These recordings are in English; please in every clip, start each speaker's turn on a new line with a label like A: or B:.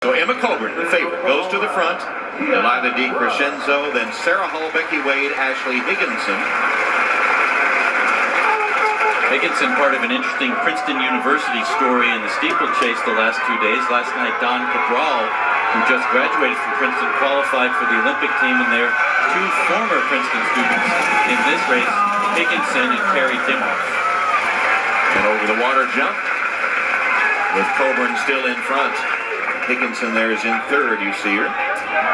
A: So Emma Coburn, the favorite, goes to the front. Delilah DiCrescenzo, then Sarah Hull, Becky Wade, Ashley Higginson.
B: Higginson, part of an interesting Princeton University story in the steeplechase the last 2 days. Last night, Don Cabral, who just graduated from Princeton, qualified for the Olympic team, and they're two former Princeton students in this race, Higginson and Carrie Dimmoff.
A: And over the water jump, with Coburn still in front. Higginson there is in third, you see her.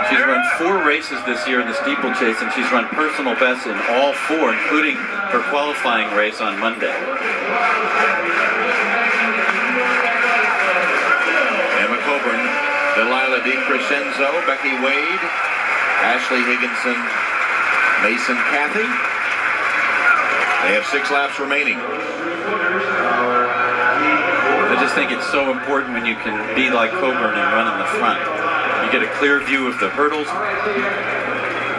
B: She's run 4 races this year in the steeplechase, and she's run personal bests in all 4, including her qualifying race on Monday.
A: Emma Coburn, Delilah DiCrescenzo, Becky Wade, Ashley Higginson, Mason Cathy. They have 6 laps remaining.
B: I just think it's so important when you can be like Coburn and run in the front. You get a clear view of the hurdles.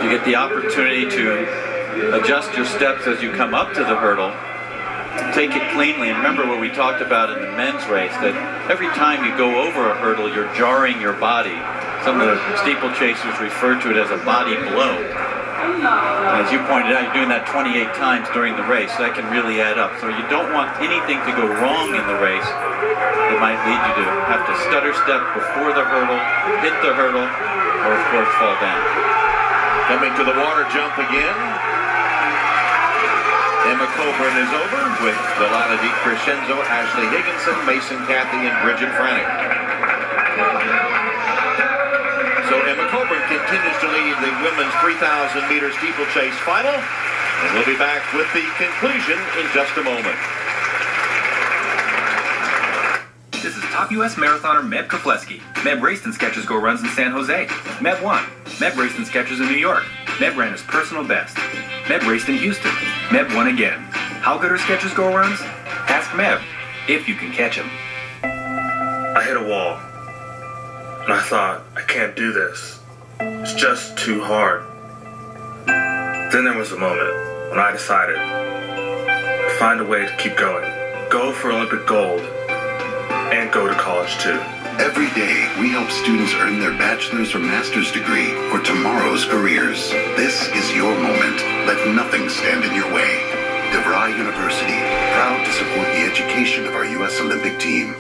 B: You get the opportunity to adjust your steps as you come up to the hurdle. Take it cleanly. And remember what we talked about in the men's race, that every time you go over a hurdle, you're jarring your body. Some of the steeplechasers refer to it as a body blow. And as you pointed out, you're doing that 28 times during the race. So that can really add up. So you don't want anything to go wrong in the race that might lead you to have to stutter step before the hurdle, hit the hurdle, or of course fall down.
A: Coming to the water jump again. Emma Coburn is over with Delilah DiCrescenzo, Ashley Higginson, Mason Cathy, and Bridget Franick. So Emma Coburn continues to lead the women's 3,000 meter steeplechase final, and we'll be back with the conclusion in just a moment.
C: This is top U.S. marathoner Meb Keflezighi. Meb raced in Skechers Go Runs in San Jose. Meb won. Meb raced in Skechers in New York. Meb ran his personal best. Meb raced in Houston. Meb won again. How good are Skechers Go Runs? Ask Meb, if you can catch him.
D: I hit a wall, and I thought, I can't do this. It's just too hard. Then there was a moment when I decided to find a way to keep going. Go for Olympic gold, and go to college too.
E: Every day, we help students earn their bachelor's or master's degree for tomorrow's careers. This is your moment. Let nothing stand in your way. DeVry University, proud to support the education of our U.S. Olympic team.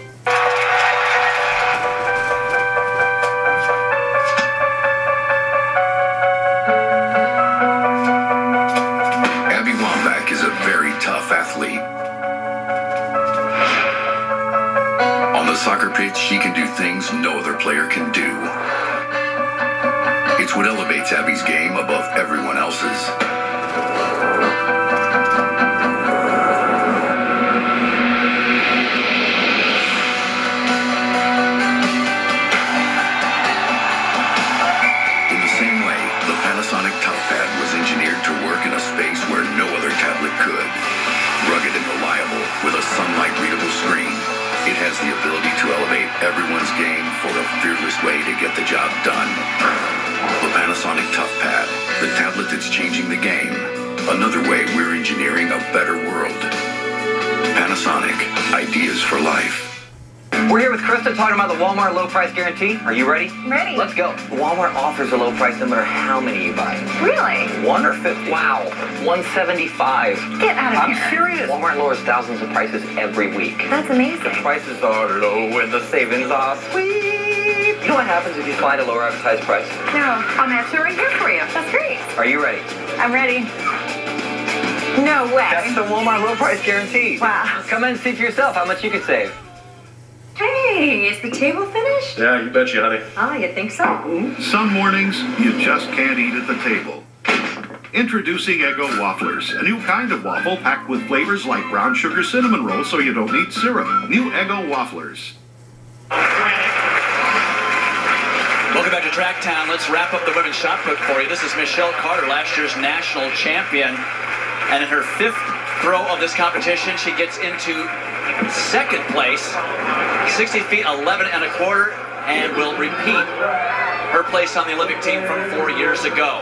E: Abby Wambach is a very tough athlete. On the soccer pitch, she can do things no other player can do. It's what elevates Abby's game above everyone else's. In the same way, the Panasonic ToughPad was engineered to work in a space where no other tablet could. Rugged and reliable, with a sunlight-readable screen, it has the ability to elevate everyone's game for a fearless way to get the job done. The Panasonic ToughPad, the tablet that's changing the game. Another way we're engineering a better world. Panasonic, ideas for life.
F: We're here with Krista talking about the Walmart low price guarantee. Are you ready?
G: Ready.
F: Let's go. Walmart offers a low price no matter how many you buy.
G: Really?
F: 1 or 50. Wow. 175.
G: Get out of here.
F: I'm serious. Walmart lowers thousands of prices every week.
G: That's amazing.
F: Prices are low and the savings are sweet. You know what happens if you find a lower advertised price?
G: No, I'll match it right here for you. That's great.
F: Are you ready?
G: I'm ready. No way.
F: That's the Walmart low price guarantee.
G: Wow.
F: Come in and see for yourself how much you can save.
G: Hey, is the table finished?
D: Yeah, you betcha, honey.
G: Oh, you think so?
H: Some mornings, you just can't eat at the table. Introducing Eggo Wafflers, a new kind of waffle packed with flavors like brown sugar cinnamon roll so you don't need syrup. New Eggo Wafflers.
I: Welcome back to Tracktown. Let's wrap up the women's shot put for you. This is Michelle Carter, last year's national champion. And in her 5th throw of this competition, she gets into 2nd place, 60 feet 11 1/4, and will repeat her place on the Olympic team from 4 years ago.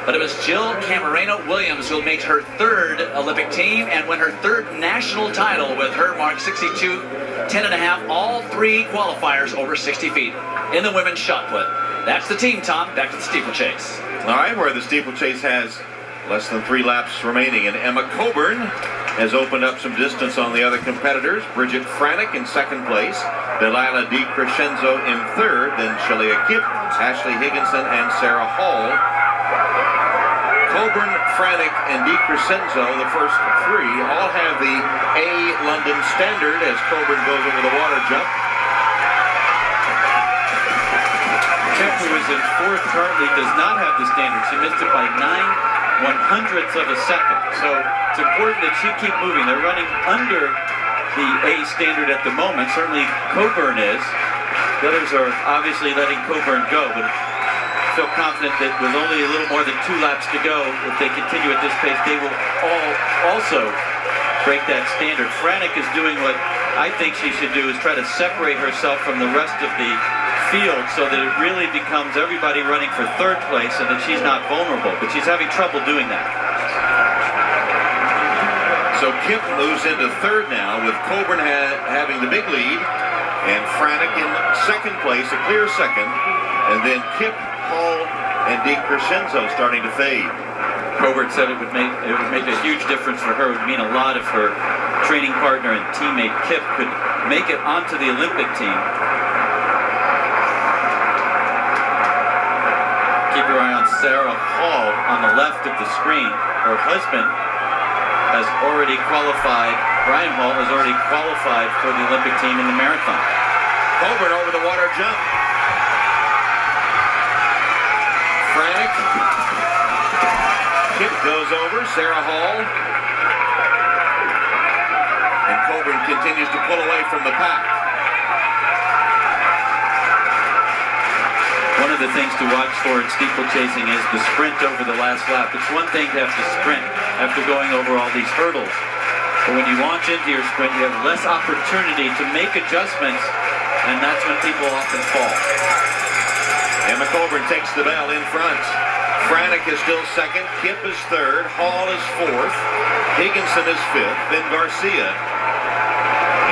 I: But it was Jill Camarena Williams who made her third Olympic team and won her third national title with her mark 62, 10.5, all three qualifiers over 60 feet in the women's shot put. That's the team, Tom. Back to the steeplechase.
A: All right, where the steeplechase has less than 3 laps remaining, and Emma Coburn has opened up some distance on the other competitors. Bridget Franek in second place, Delilah DiCrescenzo in third, then Shalia Kipp, Ashley Higginson, and Sarah Hall. Coburn, Franek, and DiCrescenzo, the first 3, all have the A London standard as Coburn goes over the water jump.
B: Kipp, who is in fourth currently, does not have the standard. She missed it by 9/100ths of a second. So it's important that she keep moving. They're running under the A standard at the moment. Certainly Coburn is. The others are obviously letting Coburn go, but I feel confident that with only a little more than 2 laps to go, if they continue at this pace, they will all also break that standard. Franek is doing what I think she should do, is try to separate herself from the rest of the field so that it really becomes everybody running for third place and that she's not vulnerable, but she's having trouble doing that.
A: So Kipp moves into third now with Coburn having the big lead and Franek in second place, a clear second, and then Kipp, Hall, and DiCrescenzo starting to fade.
B: Coburn said it would make a huge difference for her. It would mean a lot if her training partner and teammate Kipp could make it onto the Olympic team. Keep your eye on Sarah Hall on the left of the screen. Her husband has already qualified. Brian Hall has already qualified for the Olympic team in the marathon.
A: Coburn over the water jump. Franek. Kipp goes over. Sarah Hall. And Coburn continues to pull away from the pack.
B: One of the things to watch for in steeplechasing is the sprint over the last lap. It's one thing to have to sprint after going over all these hurdles. But when you launch into your sprint, you have less opportunity to make adjustments, and that's when people often fall.
A: Emma Coburn takes the bell in front. Franek is still second. Kipp is third. Hall is fourth. Higginson is fifth. Then Garcia.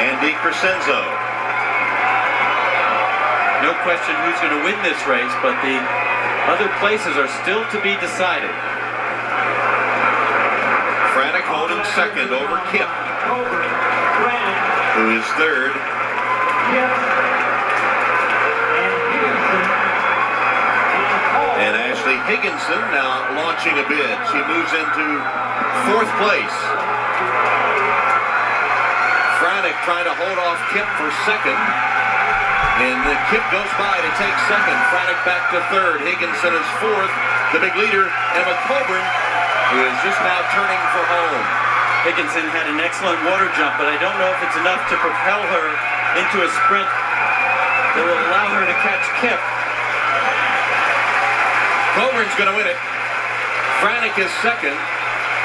A: And DiCrescenzo.
B: No question who's going to win this race, but the other places are still to be decided.
A: Franek holding second over Kipp, who is third. And Ashley Higginson now launching a bid. She moves into fourth place. Franek trying to hold off Kipp for second. And Kipp goes by to take second. Franek back to third. Higginson is fourth. The big leader, Emma Coburn, who is just now turning for home.
B: Higginson had an excellent water jump, but I don't know if it's enough to propel her into a sprint that will allow her to catch Kipp.
A: Coburn's going to win it. Franek is second.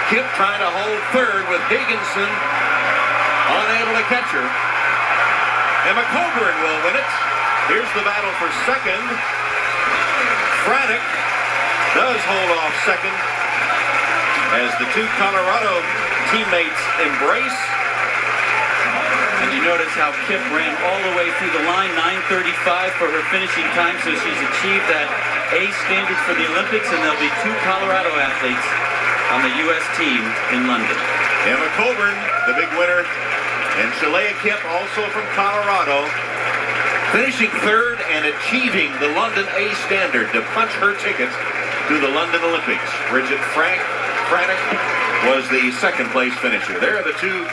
A: Kipp trying to hold third with Higginson unable to catch her. Emma Coburn will win it. Here's the battle for second. Franek does hold off second as the 2 Colorado teammates embrace.
B: And you notice how Kipp ran all the way through the line, 9:35 for her finishing time, so she's achieved that A standard for the Olympics, and there'll be 2 Colorado athletes on the U.S. team in London.
A: Emma Coburn, the big winner, and Shalia Kipp, also from Colorado, finishing third and achieving the London A standard to punch her ticket to the London Olympics. Bridget Franek was the second place finisher. There are the 2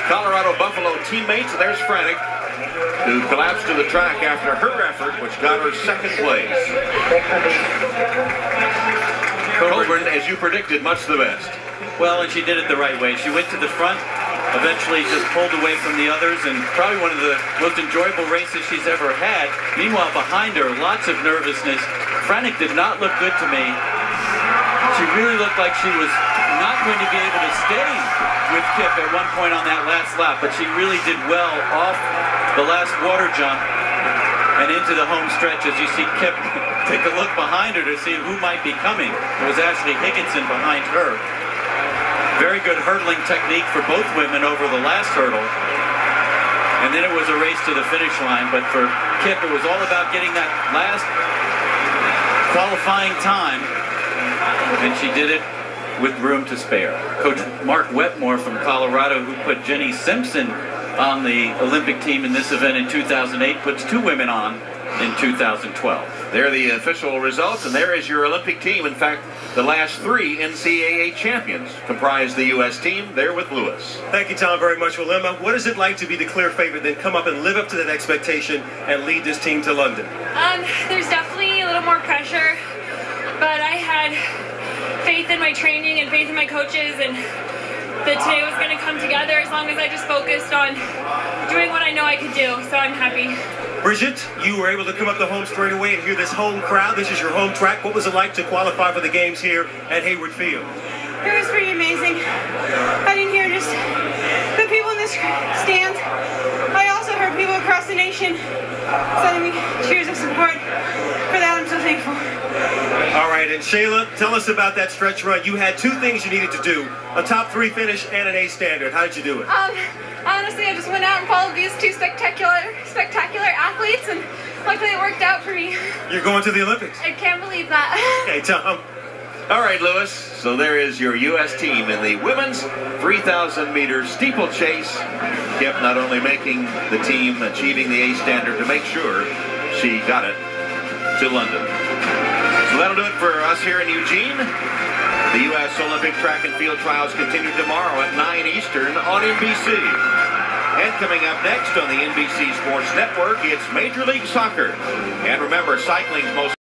A: Colorado Buffalo teammates. There's Franek, who collapsed to the track after her effort, which got her second place. Coburn, as you predicted, much the best.
B: Well, and she did it the right way. She went to the front, eventually just pulled away from the others, and probably one of the most enjoyable races she's ever had. Meanwhile, behind her, lots of nervousness. Franek did not look good to me. She really looked like she was not going to be able to stay with Kipp at one point on that last lap, but she really did well off the last water jump And into the home stretch as you see Kip take a look behind her to see who might be coming. It was Ashley Higginson behind her. Very good hurdling technique for both women over the last hurdle. And then it was a race to the finish line. But for Kip, it was all about getting that last qualifying time. And she did it with room to spare. Coach Mark Wetmore from Colorado, who put Jenny Simpson on the Olympic team in this event in 2008, puts 2 women on in 2012.
A: There are the official results, and there is your Olympic team. In fact, the last 3 NCAA champions comprise the U.S. team. There with Lewis.
J: Thank you, Tom, very much. Well, Emma, what is it like to be the clear favorite, then come up and live up to that expectation and lead this team to London?
K: There's definitely a little more pressure, but I had faith in my training and faith in my coaches, and that today was going to come together as long as I just focused on doing what I know I could do, so I'm happy.
J: Bridget, you were able to come up the home straight away and hear this home crowd. This is your home track. What was it like to qualify for the games here at Hayward Field?
L: It was pretty amazing. I didn't hear just the people in this stand. I also heard people across the nation sending me cheers of support. For that, I'm so thankful.
J: All right, and Shayla, tell us about that stretch run. You had 2 things you needed to do, a top 3 finish and an A standard. How did you do it?
K: Honestly, I just went out and followed these 2 spectacular athletes, and luckily it worked out for me.
J: You're going to the Olympics.
K: I can't believe that.
J: Hey, Tom.
A: All right, Lewis. So there is your U.S. team in the women's 3,000-meter steeplechase. Kip not only making the team, achieving the A standard to make sure she got it to London. So that'll do it for us here in Eugene. The U.S. Olympic track and field trials continue tomorrow at 9 Eastern on NBC. And coming up next on the NBC Sports Network, it's Major League Soccer. And remember, cycling's most